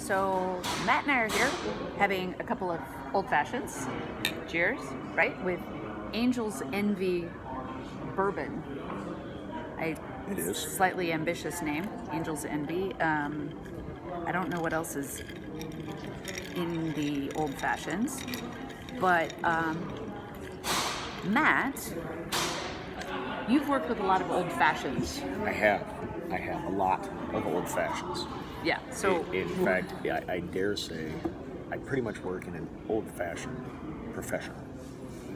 So Matt and I are here having a couple of old fashions. Cheers, right? With Angel's Envy bourbon. It is. Slightly ambitious name, Angel's Envy. I don't know what else is in the old fashions, but Matt, you've worked with a lot of old fashions. I have a lot of old fashions. Yeah. So in fact, I dare say, I pretty much work in an old-fashioned profession.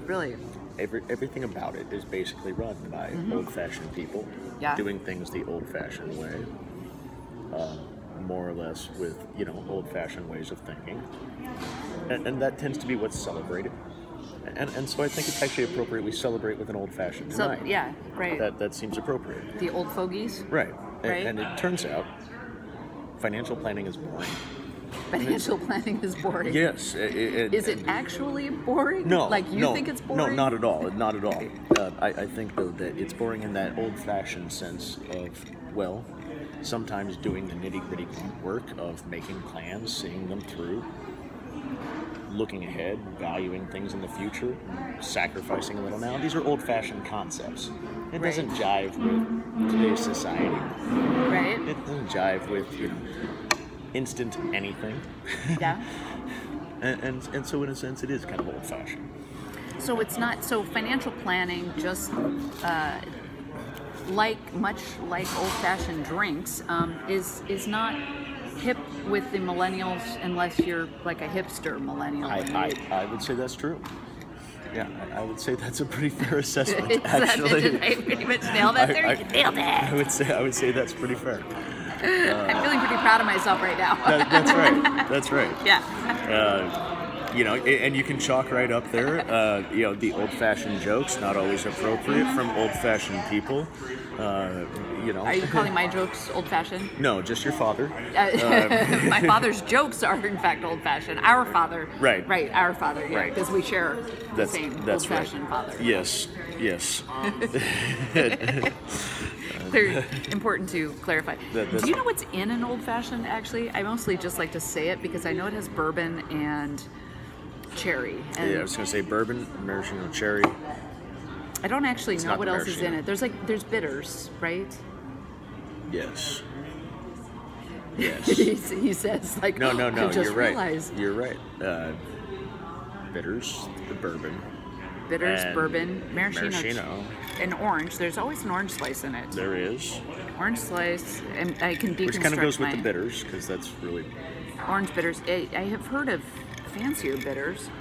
Really? Everything about it is basically run by old-fashioned people, doing things the old-fashioned way, more or less with old-fashioned ways of thinking, and that tends to be what's celebrated. And so I think it's actually appropriate we celebrate with an old-fashioned tonight. Yeah, right. That seems appropriate. The old fogies. Right. Right. And it turns out, financial planning is boring. Financial planning is boring. Yes. Is it actually boring? No. Like you think it's boring? No, not at all. Not at all. I think, though, that it's boring in that old-fashioned sense of, well, sometimes doing the nitty-gritty work of making plans, seeing them through, looking ahead, valuing things in the future, sacrificing a little now. These are old-fashioned concepts. It doesn't jive with today's society. Right. It doesn't jive with, instant anything. Yeah. and so in a sense it is kind of old-fashioned. So it's not, so financial planning, just much like old-fashioned drinks, is not hip with the millennials unless you're like a hipster millennial. I would say that's true. Yeah, I would say that's a pretty fair assessment. Actually, did I pretty much nail that there? You nailed it. I would say that's pretty fair. I'm feeling pretty proud of myself right now. That's right. That's right. Yeah. And you can chalk right up there. The old-fashioned jokes, not always appropriate from old-fashioned people. Are you calling my jokes old-fashioned? No, just your father. My father's jokes are in fact old-fashioned. Our father. Right. Right. Our father. Yeah. Right. Because we share the same old-fashioned father. Yes. They're important to clarify. Do you know right. what's in an old-fashioned, actually? I mostly just like to say it because I know it has bourbon and cherry. And I was going to say bourbon, maraschino, cherry. I don't actually know what else is in maraschino. it. There's bitters, right? Yes. he says, like, No, I just you're right. realized. You're right. Bitters, the bourbon. Bitters, and bourbon, maraschino, and orange. There's always an orange slice in it. There is. Orange slice, and I can deconstruct Which kind of goes with my the bitters, because that's really... Orange bitters. I have heard of fancier bitters.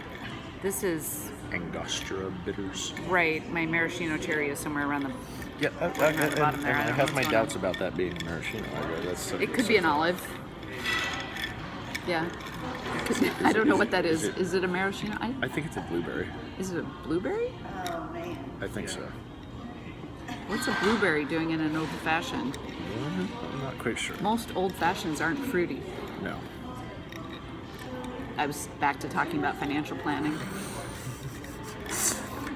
This is... Angostura bitters. Right. My maraschino cherry is somewhere around the... Yeah, around the bottom there. I don't know have my what's doubts about that being a maraschino. It could be an olive. Yeah. I don't know what that is. Is it a maraschino? I think it's a blueberry. Is it a blueberry? I think so. What's a blueberry doing in an old fashioned? I'm not quite sure. Most old fashions aren't fruity. No. I was back to talking about financial planning.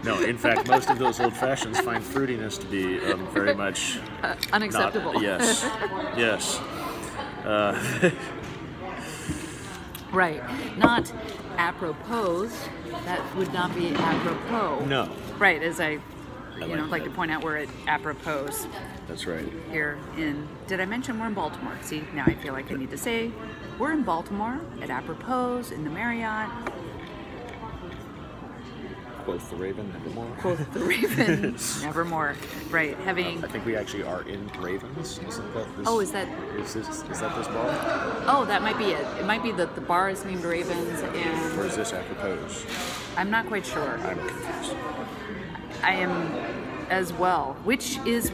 No, in fact, most of those old fashions find fruitiness to be very much unacceptable. Yes. Right. Not apropos. That would not be apropos. No. Right. As I like that. to point out, we're at apropos. That's right. Here in, did I mention we're in Baltimore? See, now I feel like I need to say we're in Baltimore at apropos in the Marriott. Quoth the Raven, nevermore. Quoth the Raven, nevermore. Right, having... I think we actually are in Ravens. Isn't that this? Oh, is that... Is that this bar? Oh, that might be it. It might be that the bar is named Ravens and... Or is this apropos? I'm not quite sure. I'm confused. I am as well. Which is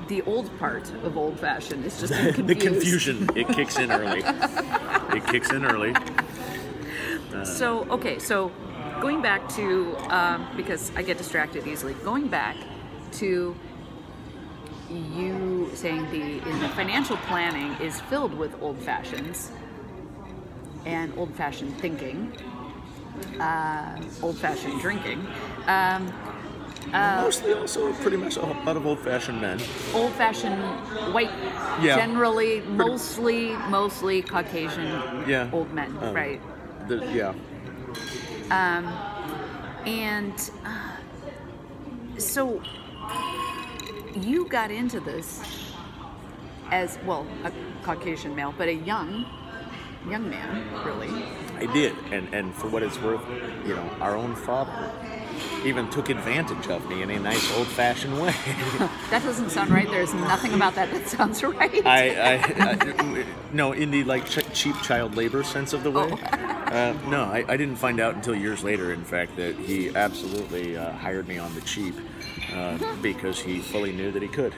the old part of old fashioned. It's just the confusion. It kicks in early. So going back to, because I get distracted easily, going back to you saying the financial planning is filled with old fashions and old fashioned thinking, old fashioned drinking. Mostly also pretty much a lot of old-fashioned men. Old-fashioned white, Yeah. generally, mostly Caucasian Yeah. old men, right? Yeah. And so you got into this as, well, a Caucasian male, but a young man, really. I did, and for what it's worth, our own father even took advantage of me in a nice old-fashioned way. That doesn't sound right. There's nothing about that sounds right. No, in the cheap child labor sense of the way. No, I didn't find out until years later, in fact, that he absolutely hired me on the cheap because he fully knew that he could.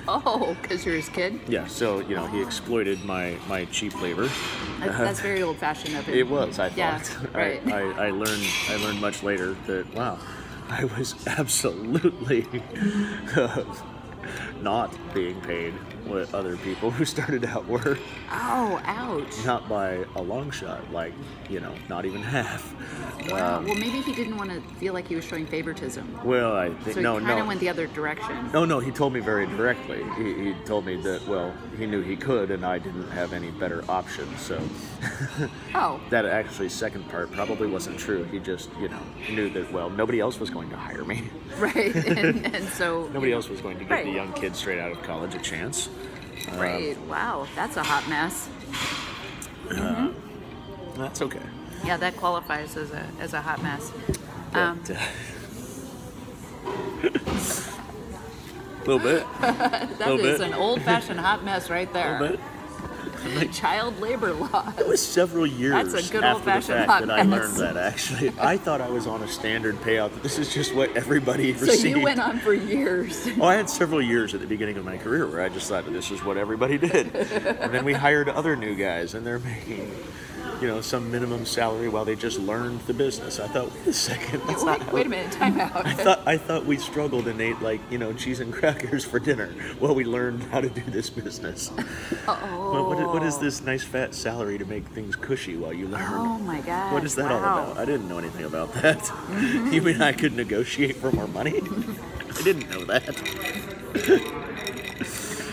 Oh, because you're his kid? Yeah, so, he exploited my cheap labor. That's very old-fashioned of him. It was, I thought. Yeah, right. I learned much later that, wow, I was absolutely not being paid what other people who started out were. Oh, ouch. Not by a long shot, not even half. Wow. Well, maybe he didn't want to feel like he was showing favoritism. Well, I think, so he kind of went the other direction. No, he told me very directly. He told me that, well, he knew he could, and I didn't have any better option, so... Oh. That actually second part probably wasn't true. He just, knew that, well, nobody else was going to hire me. Right, and so... Nobody else was going to give the young kid straight out of college a chance. Right, wow, that's a hot mess. That's okay. Yeah, that qualifies as a hot mess. But, a little bit. That is an old-fashioned hot mess right there. A little bit. Child labor law. It was several years That's a good after the old-fashioned fact hot that I mess. learned that, actually. I thought I was on a standard payout, that this is just what everybody So received. you went on for years. Oh, I had several years at the beginning of my career where I just thought that this is what everybody did. And then we hired other new guys, and they're making, some minimum salary while they just learned the business. I thought, wait a second, that's not how... Wait a minute, time out. I thought we struggled and ate cheese and crackers for dinner while we learned how to do this business. Oh. What is this nice fat salary to make things cushy while you learn? Oh my God. What is that all about? I didn't know anything about that. Mm-hmm. You mean I could negotiate for more money? I didn't know that.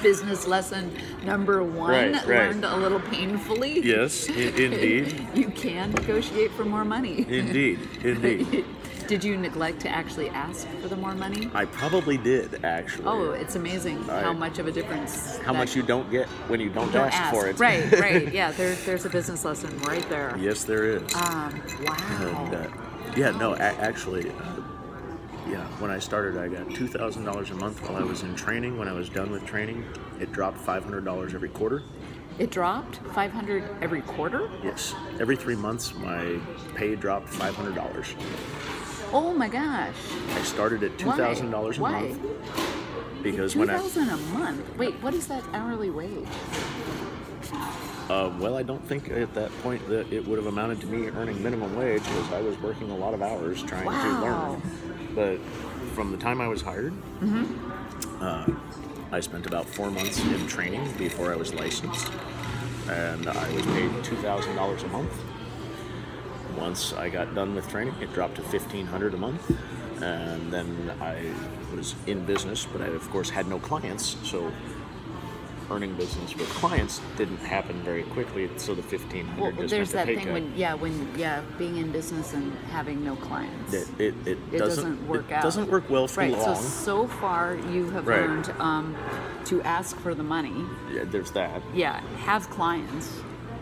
Business lesson number one, Right. learned a little painfully. Yes, indeed. You can negotiate for more money. Indeed. Did you neglect to actually ask for the more money? I probably did, actually. Oh, it's amazing how much of a difference. How much you don't get when you don't ask for it. Right. Yeah, there's a business lesson right there. Yes, there is. Wow. And, actually, when I started, I got $2,000 a month while I was in training. When I was done with training, it dropped $500 every quarter. It dropped $500 every quarter? Yes. Every 3 months, my pay dropped $500. Oh my gosh. I started at $2,000 a month. Because when $2,000 a month? Wait, what is that hourly wage? Well, I don't think at that point that it would have amounted to me earning minimum wage because I was working a lot of hours trying to learn. But from the time I was hired, I spent about 4 months in training before I was licensed, and I was paid $2,000 a month. Once I got done with training, it dropped to $1,500 a month, and then I was in business, but I of course had no clients, so earning business with clients didn't happen very quickly, so the $1,500 Well, just there's that meant a pay thing cut. when being in business and having no clients. It doesn't work out. It doesn't work well for long. So far you have learned to ask for the money. Yeah, there's that. Yeah, have clients.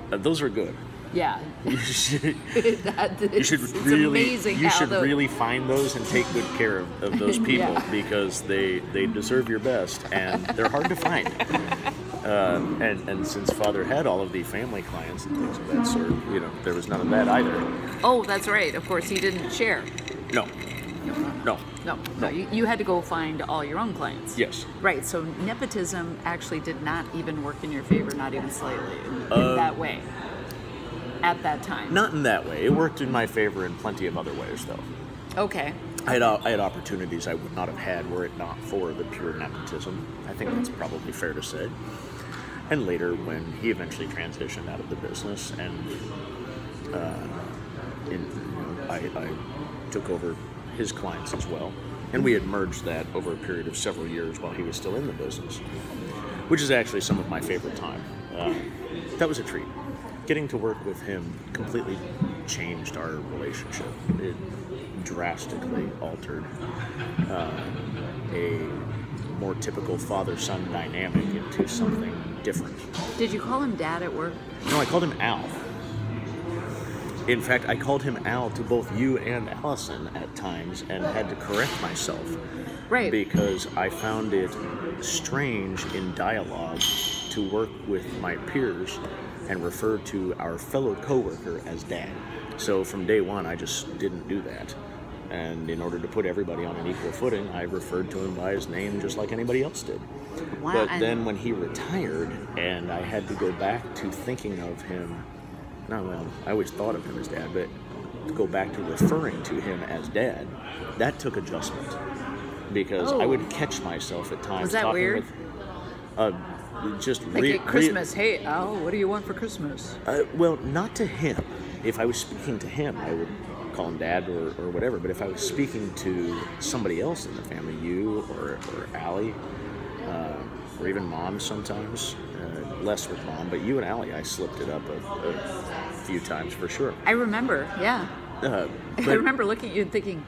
Those are good. Yeah. You should it's really, amazing you how should the, really find those and take good care of those people Yeah. because they deserve your best and they're hard to find. And since Father had all of the family clients and things of that sort, there was none of that either. Oh, that's right. Of course, he didn't share. No. You had to go find all your own clients. Yes. Right. So nepotism actually did not even work in your favor, not even slightly, in that way. At that time. Not in that way. It worked in my favor in plenty of other ways, though. Okay. I had opportunities I would not have had were it not for the pure nepotism. I think that's probably fair to say. And later, when he eventually transitioned out of the business, and I took over his clients as well, And we had merged that over a period of several years while he was still in the business, which is actually some of my favorite time. That was a treat. Getting to work with him completely changed our relationship. It drastically altered a more typical father-son dynamic into something different. Did you call him Dad at work? No, I called him Al. In fact, I called him Al to both you and Allison at times and had to correct myself. Right. Because I found it strange in dialogue to work with my peers and refer to our fellow coworker as Dad. So from day one, I just didn't do that. And in order to put everybody on an equal footing, I referred to him by his name just like anybody else did. Wow. But then when he retired and I had to go back to thinking of him, I always thought of him as Dad, but to go back to referring to him as Dad, that took adjustment. Because I would catch myself at times Was that talking weird? with... just like at Christmas, hey Al, what do you want for Christmas? Well, not to him. If I was speaking to him, I would call him Dad or whatever. But if I was speaking to somebody else in the family, you or Allie, or even Mom sometimes, less with Mom, but you and Allie, I slipped it up a few times for sure. I remember, yeah. But I remember looking at you and thinking,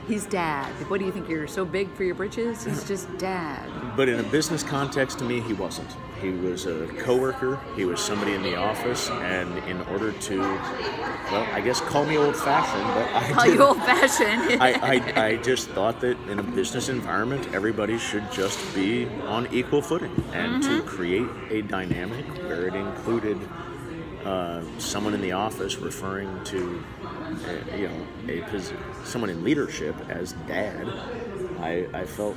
he's Dad. What do you think? You're so big for your britches? He's just Dad. But in a business context, to me, he wasn't. He was a coworker. He was somebody in the office, and in order to, well, I guess call me old-fashioned, but I Call you old-fashioned. I just thought that in a business environment, everybody should just be on equal footing, and to create a dynamic where it included someone in the office referring to, someone in leadership as Dad, I felt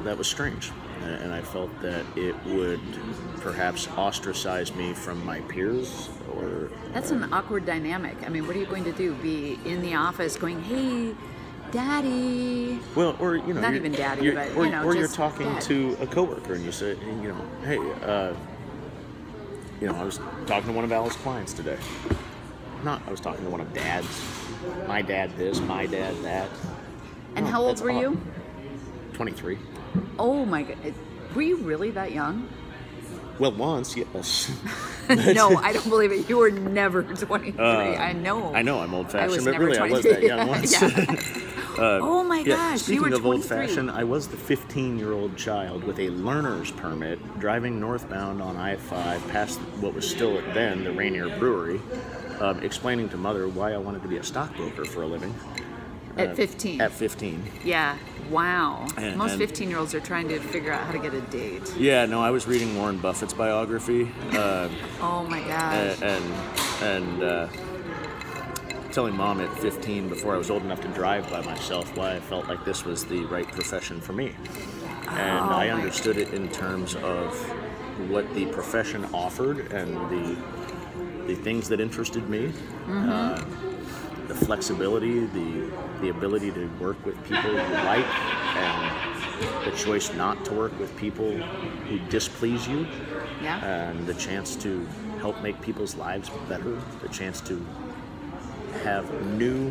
that was strange, and I felt that it would perhaps ostracize me from my peers. Or that's an awkward dynamic. I mean, what are you going to do? Be in the office going, "Hey, Daddy"? Well, or not even Daddy, but or you're just talking Dad. to a coworker and you say, "Hey, I was talking to one of Al's clients today. I was talking to one of Dad's. My dad this, my dad that." And how old that's were odd. you? 23. Oh my God. Were you really that young? Well, once, yes. No, I don't believe it. You were never 23. I know. I know I'm old-fashioned, but never really 23. I was that young once. Oh my gosh, Speaking you were of 23. old-fashioned, I was the 15-year-old child with a learner's permit driving northbound on I-5 past what was still then the Rainier Brewery, explaining to Mother why I wanted to be a stockbroker for a living. At 15. At 15. Yeah. Wow. Most And 15-year-olds are trying to figure out how to get a date. Yeah, no, I was reading Warren Buffett's biography. Oh my gosh. And telling Mom at 15, before I was old enough to drive by myself, why I felt like this was the right profession for me. And I understood it in terms of what the profession offered and the things that interested me. The flexibility, the ability to work with people you like, and the choice not to work with people who displease you. Yeah. And the chance to help make people's lives better, the chance to have new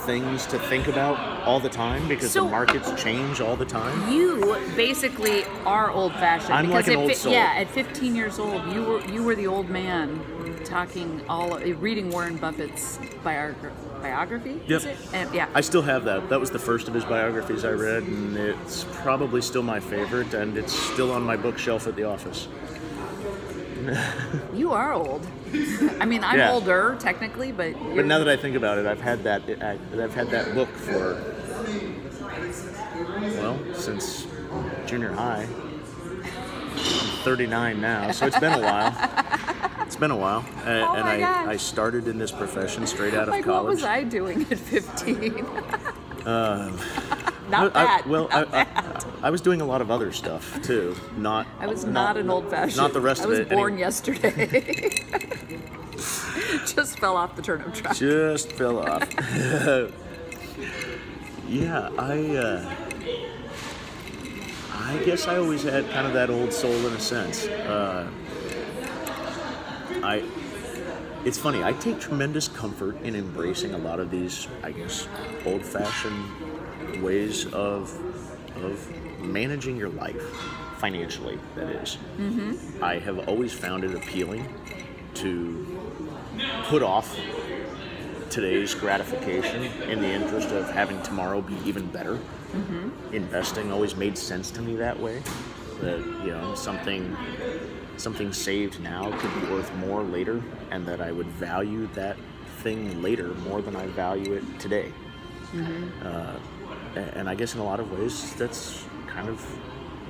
things to think about all the time because the markets change all the time. You basically are old-fashioned. I'm like an old soul. Yeah, at 15 years old, you were the old man reading Warren Buffett's biography. Yep. Is it? Yeah. I still have that. That was the first of his biographies I read, and it's probably still my favorite, and it's still on my bookshelf at the office. You are old. I mean, I'm older technically, but now that I think about it, I've had that book for since junior high. I'm 39 now, so it's been a while. It's been a while, and I started in this profession straight out of college. What was I doing at 15? I was doing a lot of other stuff too. I was not an old-fashioned. Not the rest of it. I was born yesterday. Just fell off the turnip truck. Just fell off. Yeah, I guess I always had kind of that old soul in a sense. It's funny, I take tremendous comfort in embracing a lot of these, I guess, old-fashioned ways of managing your life financially, that is. I have always found it appealing to put off today's gratification in the interest of having tomorrow be even better. Investing always made sense to me that way. That, you know, something saved now could be worth more later, and that I would value that thing later more than I value it today. And I guess in a lot of ways that's kind of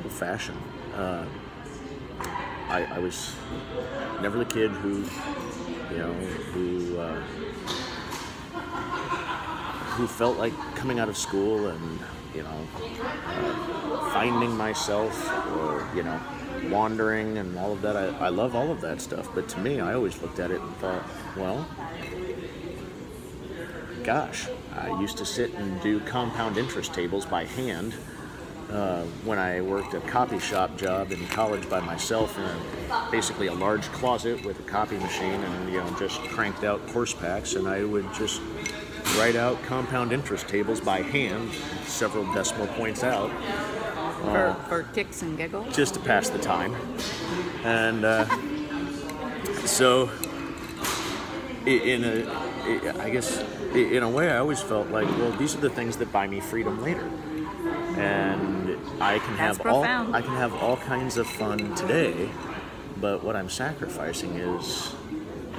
old-fashioned. I was never the kid who felt like coming out of school and, you know, finding myself, or, you know, wandering and all of that. I love all of that stuff, but to me, I always looked at it and thought, well, gosh, I used to sit and do compound interest tables by hand when I worked a copy shop job in college by myself in basically a large closet with a copy machine, and, you know, just cranked out course packs, and I would just write out compound interest tables by hand, several decimal points out. For kicks and giggles? Just to pass the time. And so, I guess, in a way, I always felt like, well, these are the things that buy me freedom later. And I can have all kinds of fun today, but what I'm sacrificing is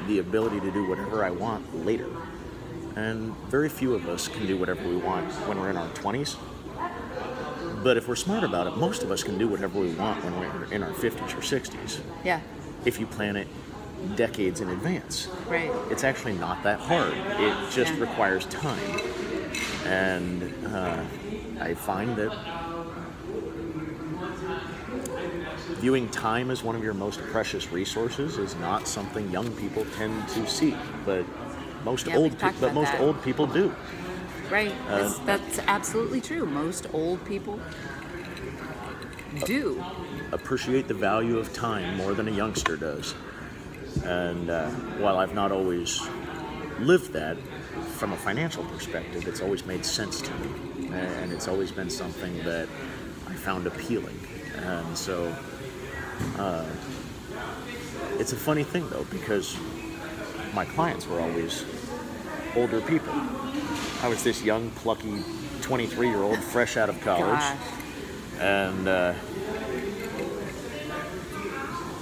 the ability to do whatever I want later. And very few of us can do whatever we want when we're in our 20s. But if we're smart about it, most of us can do whatever we want when we're in our 50s or 60s. Yeah. If you plan it decades in advance. Right. It's actually not that hard. It just requires time. And I find that viewing time as one of your most precious resources is not something young people tend to seek, but most old people do. Right. That's absolutely true. Most old people do appreciate the value of time more than a youngster does. And while I've not always lived that from a financial perspective, it's always made sense to me, and it's always been something that I found appealing. And so it's a funny thing, though, because my clients were always older people. I was this young, plucky 23-year-old fresh out of college. Gosh. And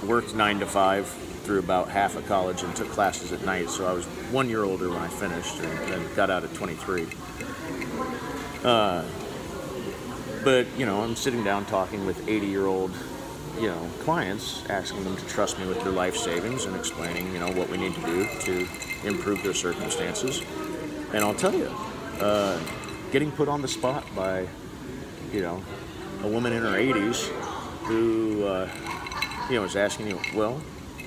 worked 9 to 5 through about half of college and took classes at night. So I was 1 year older when I finished, and then got out at 23. But, you know, I'm sitting down talking with 80-year-old, you know, clients, asking them to trust me with their life savings and explaining, you know, what we need to do to improve their circumstances. And I'll tell you, getting put on the spot by, you know, a woman in her 80s who, you know, is asking you, well,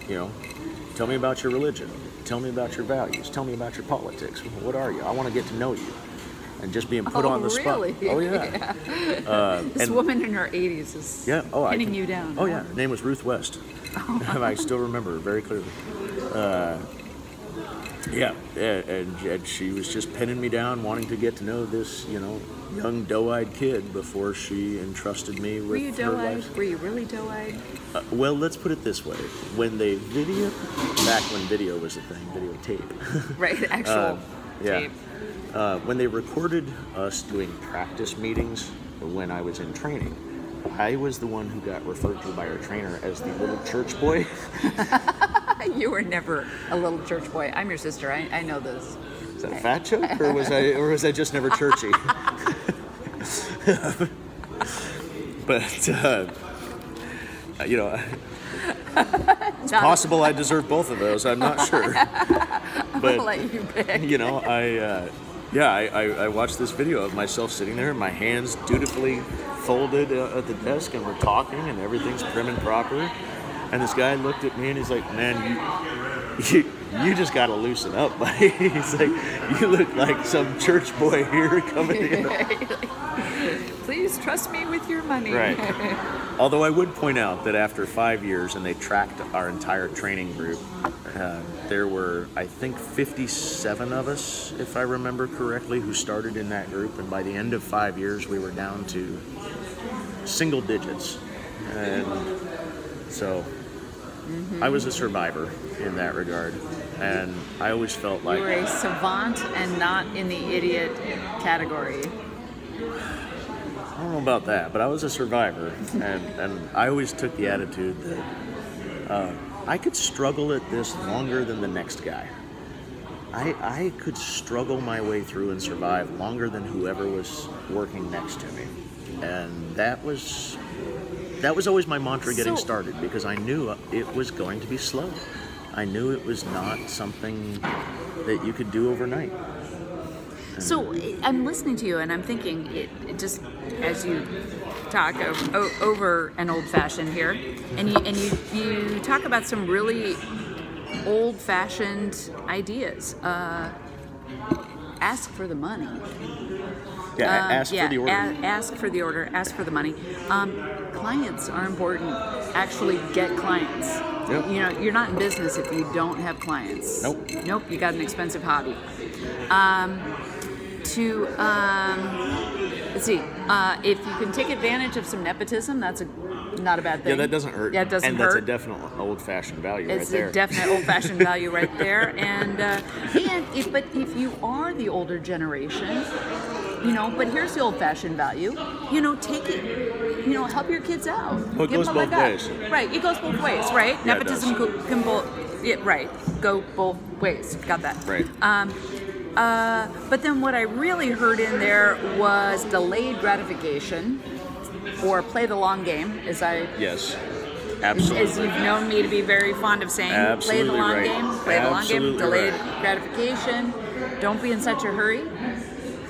you know, tell me about your religion. Tell me about your values. Tell me about your politics. What are you? I want to get to know you. And just being put on the really? spot. Oh, yeah. This woman in her 80s is pinning you down. Oh, yeah. Her name was Ruth West. I still remember her very clearly. Yeah, and she was just pinning me down, wanting to get to know this, you know, young doe-eyed kid before she entrusted me with her life. Were you really doe-eyed? Well, let's put it this way: when they back when video was a thing, videotape. Right, actual tape. When they recorded us doing practice meetings when I was in training, I was the one who got referred to by our trainer as the little church boy. You were never a little church boy. I'm your sister. I know this. Is that a fat joke, or was I just never churchy? But you know, it's possible I deserve both of those. I'm not sure. But I'll let you pick. You know, I watched this video of myself sitting there, my hands dutifully folded at the desk, and we're talking, and everything's prim and proper. And this guy looked at me and he's like, man, you just got to loosen up, buddy. He's like, you look like some church boy here coming in. Please trust me with your money. Right. Although I would point out that after 5 years, and they tracked our entire training group, there were, I think, 57 of us, if I remember correctly, who started in that group. And by the end of 5 years, we were down to single digits. And so I was a survivor in that regard. And I always felt like... You were a savant and not in the idiot category. I don't know about that, but I was a survivor. And I always took the attitude that I could struggle at this longer than the next guy. I could struggle my way through and survive longer than whoever was working next to me. And that was always my mantra getting started, because I knew it was going to be slow. I knew it was not something that you could do overnight. So I'm listening to you and I'm thinking, it just as you talk over an old-fashioned here, and you talk about some really old-fashioned ideas. Ask for the money. Yeah, ask for the order. Ask for the order. Ask for the money. Clients are important. Actually, get clients. Yep. You know, you're not in business if you don't have clients. Nope. You got an expensive hobby. Let's see. If you can take advantage of some nepotism, that's not a bad thing. Yeah, that doesn't hurt. Yeah, it doesn't hurt. And that's a definite old-fashioned value right there. It's a definite old-fashioned value right there. But if you are the older generation, but here's the old-fashioned value. Take it. Help your kids out. Well, it goes both ways. Right. It goes both ways. Right. Yeah, Nepotism can go both ways. Got that. Right. But then what I really heard in there was delayed gratification, or play the long game, Yes, absolutely. As you've known me to be very fond of saying. Absolutely Play the long right. game. Play the long game. Delayed Right. gratification. Don't be in such a hurry,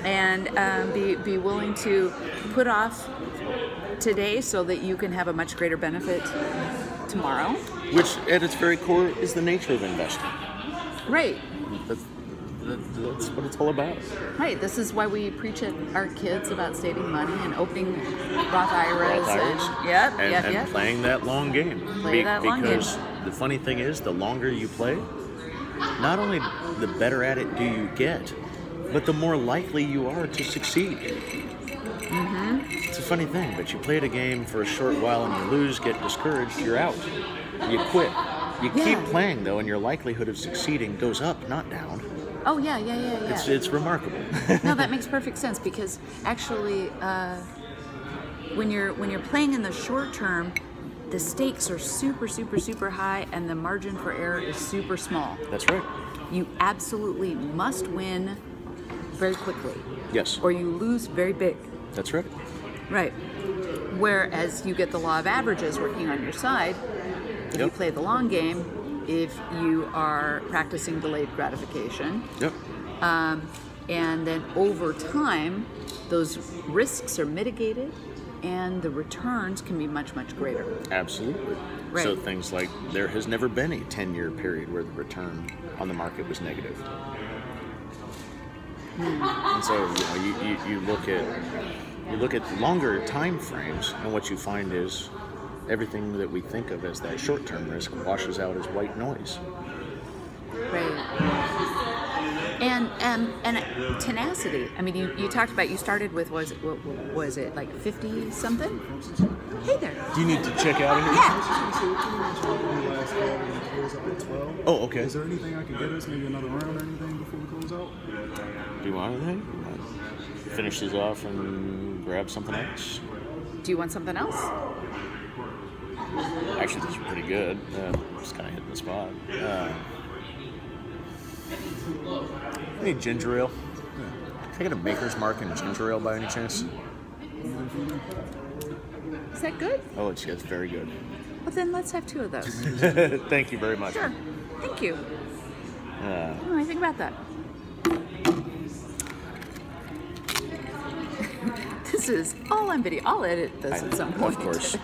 and be willing to put off today so that you can have a much greater benefit tomorrow. Which, at its very core, is the nature of investing. Right. That's what it's all about. Right. This is why we preach at our kids about saving money and opening Roth IRAs. And playing that long game. Because the funny thing is, the longer you play, not only the better at it do you get, but the more likely you are to succeed. Mm-hmm. It's a funny thing, but you played a game for a short while and you lose, get discouraged, you're out. You quit. You keep playing, though, and your likelihood of succeeding goes up, not down. Oh, yeah. It's remarkable. No, that makes perfect sense, because actually, when you're playing in the short term, the stakes are super, super, super high, and the margin for error is super small. That's right. You absolutely must win very quickly. Yes. Or you lose very big. That's right. Right. Whereas you get the law of averages working on your side if you play the long game, if you are practicing delayed gratification. Yep. And then over time, those risks are mitigated and the returns can be much, much greater. Absolutely. Right. So things like, there has never been a 10-year period where the return on the market was negative. And so you look at longer time frames, and what you find is everything that we think of as that short-term risk washes out as white noise. Right. And tenacity. I mean, you talked about, you started with, was it like 50 something? Hey there. Do you need to check out of here? Yeah. Oh, okay. Is there anything I can get us? Maybe another round or anything before we close out? Do you want anything? Finish these off and grab something else? Do you want something else? Actually, these are pretty good. Just kind of hitting the spot. Any ginger ale? Can I get a Maker's Mark and ginger ale by any chance? Is that good? Oh, it's very good. Well, then let's have 2 of those. Thank you very much. Sure. Thank you. What do I think about that? This is all on video. I'll edit this at some point. Of course.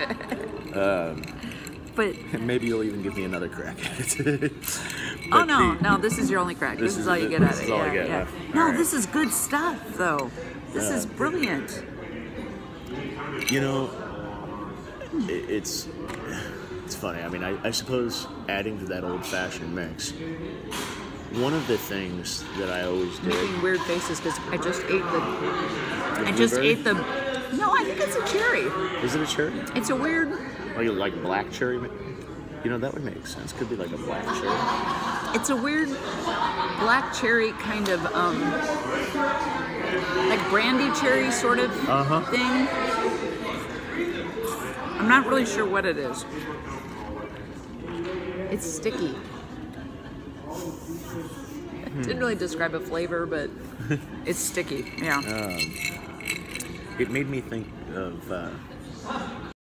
But And maybe you'll even give me another crack at it. oh no, this is your only crack. This is all you get at it. This is all I get. Yeah. All No, right. this is good stuff though. This is brilliant. You know, it's funny. I mean, I suppose adding to that old-fashioned mix, one of the things that I always did. Making weird faces because I just ate the. I just blueberry? ate the. No, I think it's a cherry. Is it a cherry? It's a weird. Oh, you like black cherry? You know, that would make sense. Could be like a black cherry. It's a weird black cherry kind of like brandy cherry sort of thing. I'm not really sure what it is. It's sticky. Didn't really describe a flavor, but it's sticky. Yeah. It made me think of